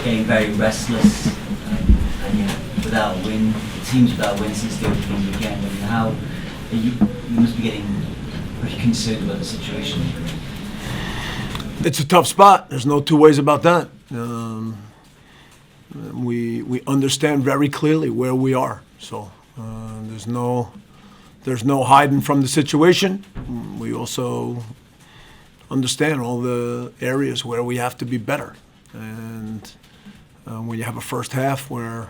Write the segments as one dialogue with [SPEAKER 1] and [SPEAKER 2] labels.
[SPEAKER 1] getting very restless, and without a win. It seems without a win since the opening weekend. I mean, how you must be getting pretty concerned about the situation.
[SPEAKER 2] It's a tough spot. There's no two ways about that. We understand very clearly where we are. So there's no hiding from the situation. We also understand all the areas where we have to be better. And when you have a first half where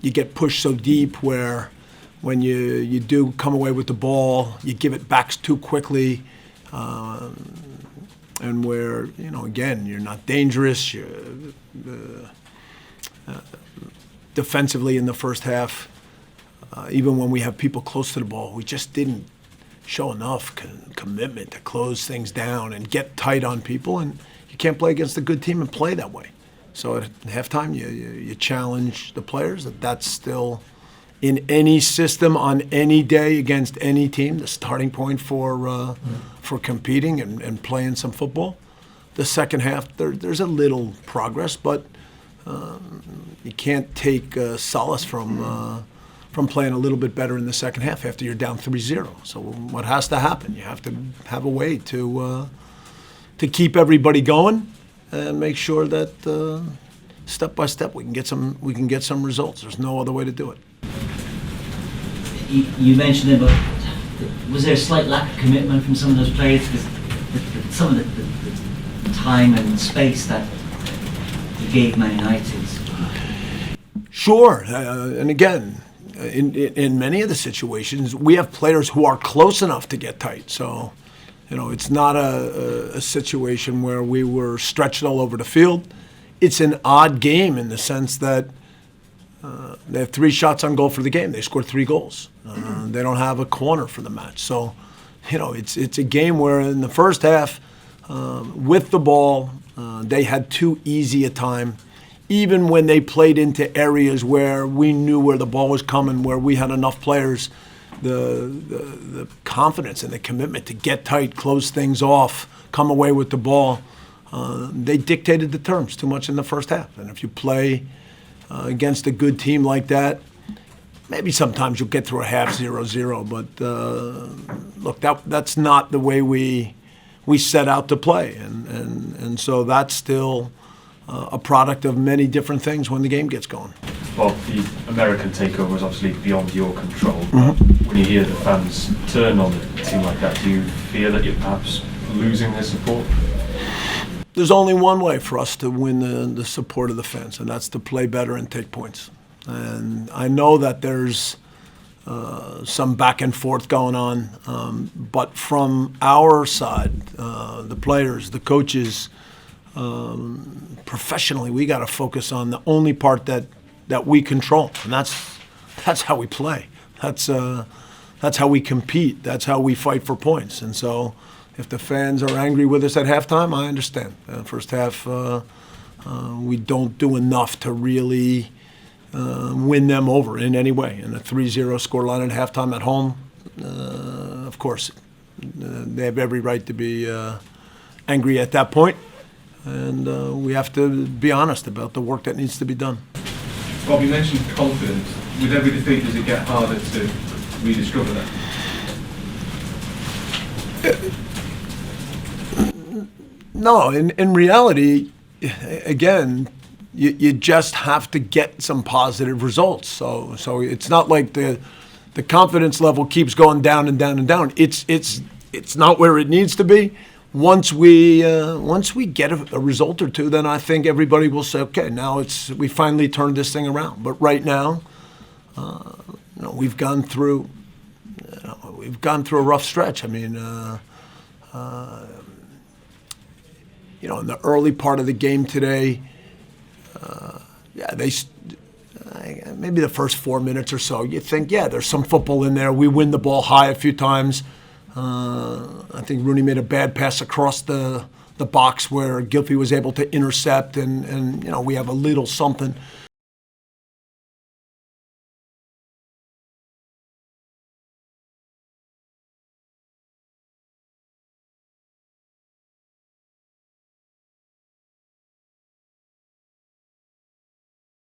[SPEAKER 2] you get pushed so deep, where when you do come away with the ball, you give it back too quickly, and where, again, you're not dangerous. Defensively in the first half, even when we have people close to the ball, we just didn't show enough commitment to close things down and get tight on people. And you can't play against a good team and play that way. So at halftime, you challenge the players that's still in any system on any day against any team, the starting point for competing and playing some football. The second half, there's a little progress, but you can't take solace from playing a little bit better in the second half after you're down 3-0. So what has to happen? You have to have a way to keep everybody going and make sure that step by step we can get some results. There's no other way to do it.
[SPEAKER 1] You mentioned it, but was there a slight lack of commitment from some of those players? Because some of the time and space that you gave Man United.
[SPEAKER 2] Sure, and again, in many of the situations, we have players who are close enough to get tight. So, it's not a situation where we were stretched all over the field. It's an odd game in the sense that they have 3 shots on goal for the game. They scored 3 goals. They don't have a corner for the match. So, it's a game where in the first half, with the ball, they had too easy a time. Even when they played into areas where we knew where the ball was coming, where we had enough players, the confidence and the commitment to get tight, close things off, come away with the ball, they dictated the terms too much in the first half. And if you play against a good team like that, maybe sometimes you'll get through a half 0-0. But look, that's not the way we set out to play, and so that's still a product of many different things when the game gets going.
[SPEAKER 3] Well, the American takeover is obviously beyond your control.
[SPEAKER 2] Mm-hmm.
[SPEAKER 3] When you hear the fans turn on a team like that, do you fear that you're perhaps losing their support?
[SPEAKER 2] There's only one way for us to win the support of the fans, and that's to play better and take points. And I know that there's some back and forth going on, but from our side, the players, the coaches, professionally, we got to focus on the only part that we control, and that's how we play. That's how we compete. That's how we fight for points. And so, if the fans are angry with us at halftime, I understand. First half, we don't do enough to really win them over in any way. And a 3-0 scoreline at halftime at home, of course, they have every right to be angry at that point. And we have to be honest about the work that needs to be done.
[SPEAKER 4] Bob, you mentioned confidence. With every defeat, does it get harder to rediscover that?
[SPEAKER 2] No, in reality, again, you just have to get some positive results. So it's not like the confidence level keeps going down and down and down. It's not where it needs to be. Once we get a result or two, then I think everybody will say, okay, now we finally turned this thing around. But right now, we've gone through a rough stretch. I mean, in the early part of the game today, maybe the first 4 minutes or so, you think, there's some football in there. We win the ball high a few times. I think Rooney made a bad pass across the box where Gylfi was able to intercept, and we have a little something.